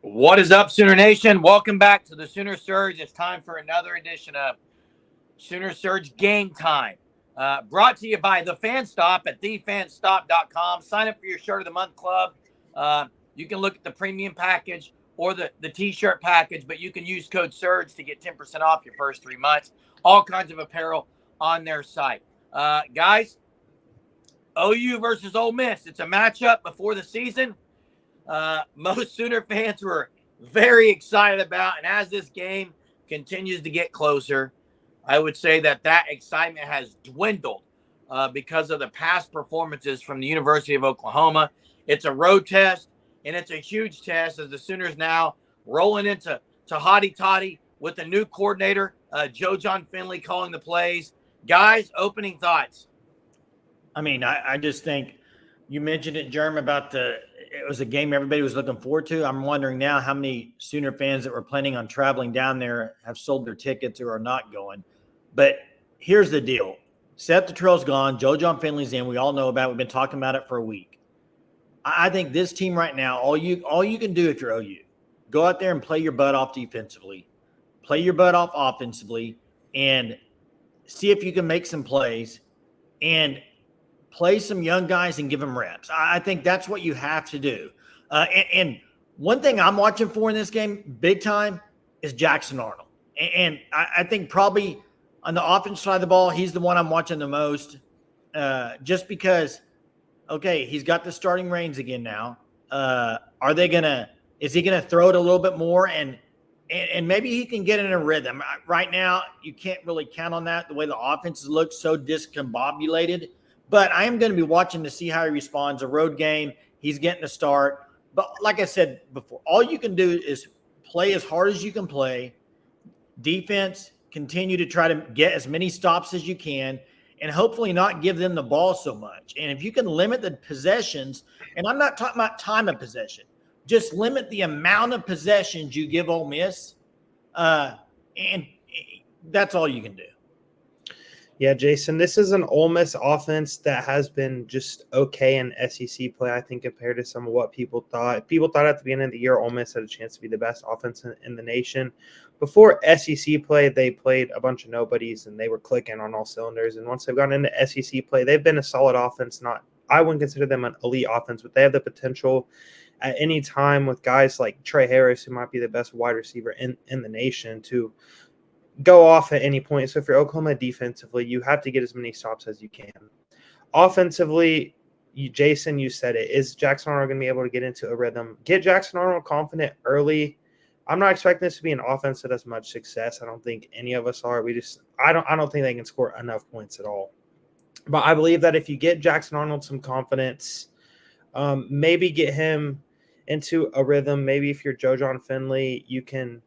What is up, Sooner Nation? Welcome back to the Sooner Surge. It's time for another edition of Sooner Surge Game Time. Brought to you by The Fan Stop at thefanstop.com. Sign up for your Shirt of the Month club. You can look at the premium package or the t-shirt package, but you can use code SURGE to get 10% off your first 3 months. All kinds of apparel on their site. Guys, OU versus Ole Miss. It's a matchup before the season. Most Sooner fans were very excited about, and as this game continues to get closer, I would say that excitement has dwindled because of the past performances from the University of Oklahoma. It's a road test, and it's a huge test as the Sooners now rolling into Hotty Toddy with the new coordinator, Joe John Finley, calling the plays. Guys, opening thoughts. I just think you mentioned it, Jerm, about it was a game everybody was looking forward to. I'm wondering now how many Sooner fans that were planning on traveling down there have sold their tickets or are not going. But here's the deal. Seth Luttrell's gone. Joe John Finley's in. We all know about it. We've been talking about it for a week. I think this team right now, all you can do if you're OU, go out there and play your butt off defensively, play your butt off offensively, and see if you can make some plays and play some young guys and give them reps. I think that's what you have to do. And one thing I'm watching for in this game, big time, is Jackson Arnold. And I think probably on the offense side of the ball, he's the one I'm watching the most just because, okay, he's got the starting reins again now. Is he going to throw it a little bit more? And maybe he can get in a rhythm. Right now, you can't really count on that, the way the offenses look so discombobulated. But I am going to be watching to see how he responds. A road game, he's getting a start. But like I said before, all you can do is play as hard as you can play. Defense, continue to try to get as many stops as you can, and hopefully not give them the ball so much. And if you can limit the possessions, and I'm not talking about time of possession, just limit the amount of possessions you give Ole Miss, and that's all you can do. Yeah, Jason, this is an Ole Miss offense that has been just okay in SEC play, I think, compared to some of what people thought. People thought at the beginning of the year Ole Miss had a chance to be the best offense in the nation. Before SEC play, they played a bunch of nobodies, and they were clicking on all cylinders. And once they've gone into SEC play, they've been a solid offense. I wouldn't consider them an elite offense, but they have the potential at any time with guys like Trey Harris, who might be the best wide receiver in the nation, to go off at any point. So if you're Oklahoma defensively, you have to get as many stops as you can. Offensively, Jason, you said it. Is Jackson Arnold going to be able to get into a rhythm? Get Jackson Arnold confident early. I'm not expecting this to be an offense that has much success. I don't think any of us are. I don't think they can score enough points at all. But I believe that if you get Jackson Arnold some confidence, maybe get him into a rhythm. Maybe if you're Joe John Finley, you can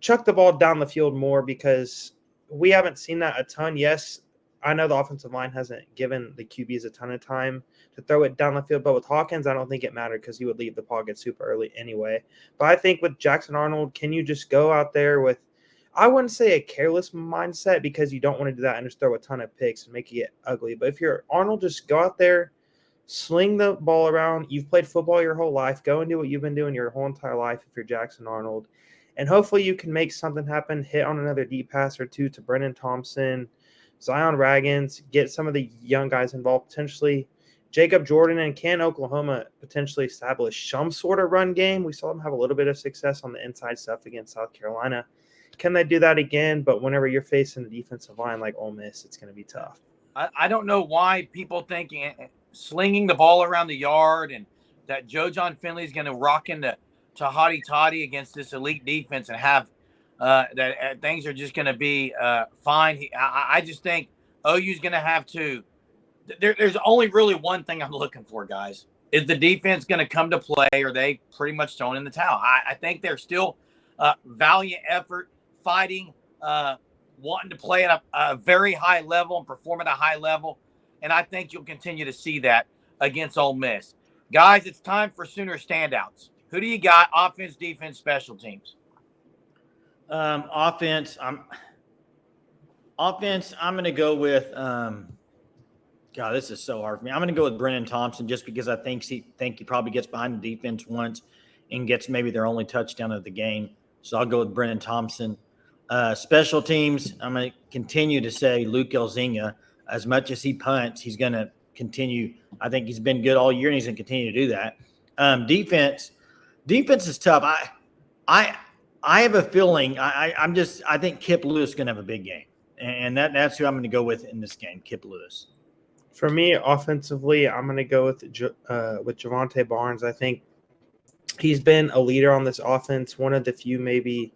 chuck the ball down the field more, because we haven't seen that a ton. Yes, I know the offensive line hasn't given the QBs a ton of time to throw it down the field, but with Hawkins, I don't think it mattered because he would leave the pocket super early anyway. But I think with Jackson Arnold, can you just go out there with, I wouldn't say a careless mindset, because you don't want to do that and just throw a ton of picks and make it get ugly. But if you're Arnold, just go out there, sling the ball around. You've played football your whole life. Go and do what you've been doing your whole entire life if you're Jackson Arnold. And hopefully you can make something happen, hit on another deep pass or two to Brennan Thompson, Zion Raggins, get some of the young guys involved, potentially Jacob Jordan, and can Oklahoma potentially establish some sort of run game? We saw them have a little bit of success on the inside stuff against South Carolina. Can they do that again? But whenever you're facing the defensive line like Ole Miss, it's going to be tough. I don't know why people thinking slinging the ball around the yard and that Joe John Finley is going to rock into Hotty Toddy against this elite defense and have that things are just going to be fine. I just think OU's going to have to. There's only really one thing I'm looking for, guys. Is the defense going to come to play, or are they pretty much thrown in the towel? I think they're still valiant effort, fighting, wanting to play at a very high level and perform at a high level. And I think you'll continue to see that against Ole Miss. Guys, it's time for Sooner standouts. Who do you got? Offense, defense, special teams. Offense. I'm going to go with. God, this is so hard for me. I'm going to go with Brennan Thompson just because I think he probably gets behind the defense once, and gets maybe their only touchdown of the game. So I'll go with Brennan Thompson. Special teams, I'm going to continue to say Luke Elzinga. As much as he punts, he's going to continue. I think he's been good all year, and he's going to continue to do that. Defense is tough. I have a feeling. I think Kip Lewis is going to have a big game, and that's who I'm going to go with in this game. Kip Lewis. For me, offensively, I'm going to go with Javonte Barnes. I think he's been a leader on this offense, one of the few maybe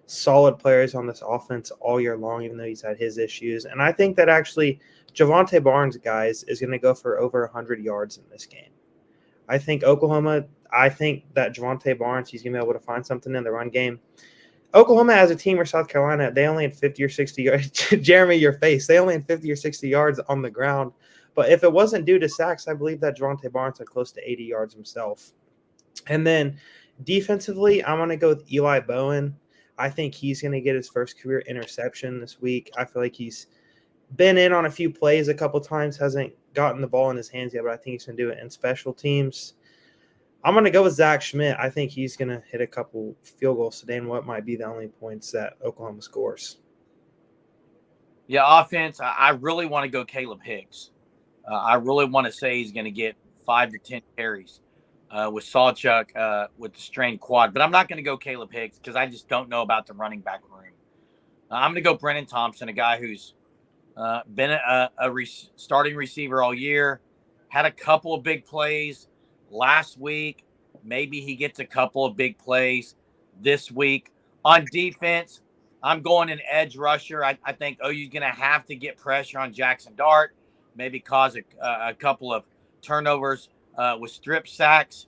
solid players on this offense all year long, even though he's had his issues. And I think that actually Javonte Barnes, guys, is going to go for over 100 yards in this game. I think that Javonte Barnes, he's going to be able to find something in the run game. Oklahoma as a team or South Carolina, they only had 50 or 60 yards. Jeremy, your face. They only had 50 or 60 yards on the ground. But if it wasn't due to sacks, I believe that Javonte Barnes had close to 80 yards himself. And then defensively, I'm going to go with Eli Bowen. I think he's going to get his first career interception this week. I feel like he's been in on a few plays a couple times, hasn't gotten the ball in his hands yet, but I think he's going to do it in special teams. I'm going to go with Zach Schmidt. I think he's going to hit a couple field goals today and what might be the only points that Oklahoma scores. Yeah, offense, I really want to go Caleb Hicks. I really want to say he's going to get 5 to 10 carries with Sawchuk with the strained quad. But I'm not going to go Caleb Hicks because I just don't know about the running back room. I'm going to go Brennan Thompson, a guy who's been a starting receiver all year, had a couple of big plays last week. Maybe he gets a couple of big plays this week. On defense, I'm going an edge rusher. I think OU's going to have to get pressure on Jackson Dart, maybe cause a couple of turnovers with strip sacks.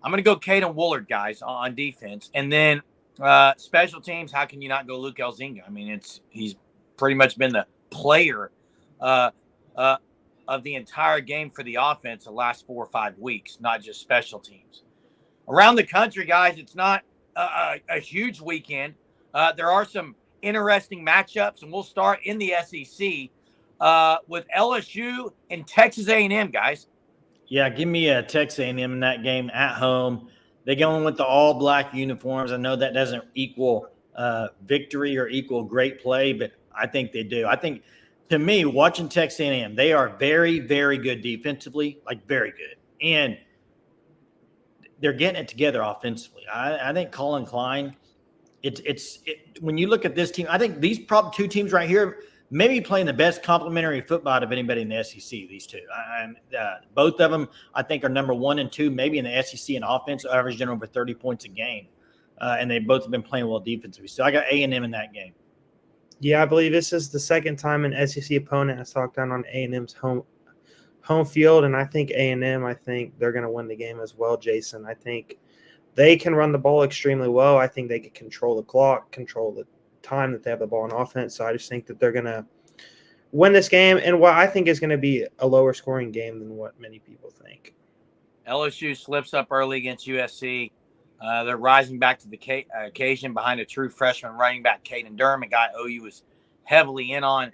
I'm going to go Caden Woolard, guys, on defense. And then special teams, how can you not go Luke Elzinga? I mean, he's pretty much been the player of the entire game for the offense the last 4 or 5 weeks, not just special teams. Around the country, guys, it's not a huge weekend. There are some interesting matchups, and we'll start in the SEC with LSU and Texas A&M, guys. Yeah, give me a Texas A&M in that game at home. They go in with the all-black uniforms. I know that doesn't equal victory or equal great play, but I think they do. I think, to me, watching Texas A&M, they are very, very good defensively, like very good. And they're getting it together offensively. I think Colin Klein, when you look at this team, I think these probably two teams right here maybe playing the best complementary football of anybody in the SEC, these two. Both of them, I think, are number 1 and 2, maybe in the SEC in offense, averaging over 30 points a game. And they both have been playing well defensively. So I got A&M in that game. Yeah, I believe this is the second time an SEC opponent has talked down on A&M's home field, and I think A&M, I think they're going to win the game as well, Jason. I think they can run the ball extremely well. I think they can control the clock, control the time that they have the ball in offense. So I just think that they're going to win this game, and what I think is going to be a lower scoring game than what many people think. LSU slips up early against USC. They're rising back to the occasion behind a true freshman running back, Caden Durham, a guy OU was heavily in on.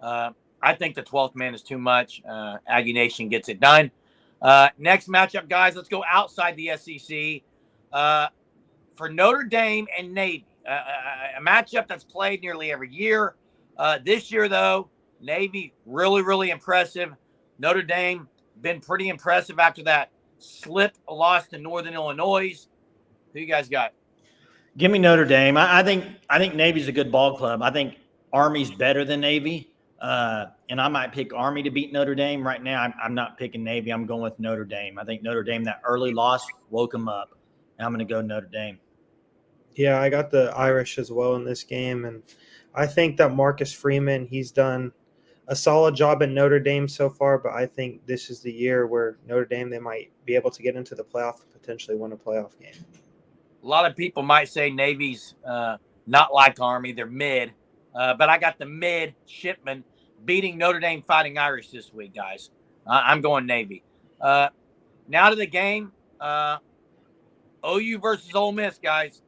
I think the 12th man is too much. Aggie Nation gets it done. Next matchup, guys, let's go outside the SEC for Notre Dame and Navy. A matchup that's played nearly every year. This year, though, Navy really, really impressive. Notre Dame been pretty impressive after that slip loss to Northern Illinois. Who you guys got? Give me Notre Dame. I think Navy's a good ball club. I think Army's better than Navy, and I might pick Army to beat Notre Dame. Right now, I'm not picking Navy. I'm going with Notre Dame. I think Notre Dame, that early loss woke them up. And I'm going to go Notre Dame. Yeah, I got the Irish as well in this game, and I think that Marcus Freeman, he's done a solid job at Notre Dame so far, but I think this is the year where Notre Dame, they might be able to get into the playoff and potentially win a playoff game. A lot of people might say Navy's not like Army. They're mid. But I got the mid-shipment beating Notre Dame Fighting Irish this week, guys. I'm going Navy. Now to the game. OU versus Ole Miss, guys.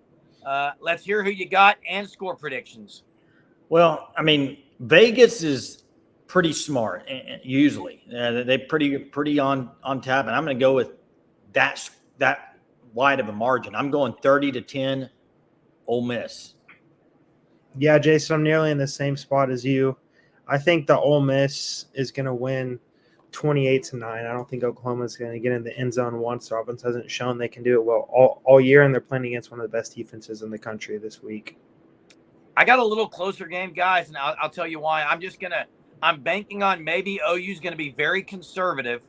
Let's hear who you got and score predictions. Well, I mean, Vegas is pretty smart, usually. They're pretty on tap, and I'm going to go with that wide of a margin. I'm going 30-10 Ole Miss. Yeah, Jason, I'm nearly in the same spot as you. I think the Ole Miss is going to win 28-9. I don't think Oklahoma's going to get in the end zone once. Their offense hasn't shown they can do it well all year, and they're playing against one of the best defenses in the country this week. I got a little closer game, guys, and I'll tell you why. I'm banking on maybe OU's going to be very conservative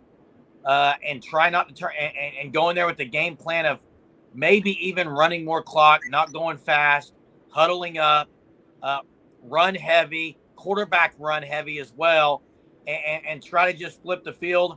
and try not to turn and go in there with the game plan of maybe even running more clock, not going fast, huddling up, run heavy, quarterback run heavy as well, and try to just flip the field.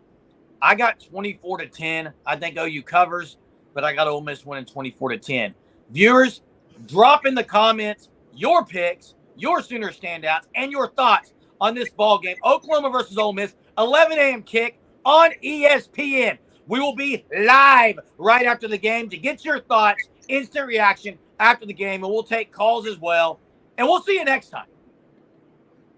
I got 24-10. I think OU covers, but I got Ole Miss winning 24-10. Viewers, drop in the comments your picks, your Sooner standouts, and your thoughts on this ball game. Oklahoma versus Ole Miss, 11 a.m. kick on ESPN. We will be live right after the game to get your thoughts, instant reaction after the game, and we'll take calls as well. And we'll see you next time.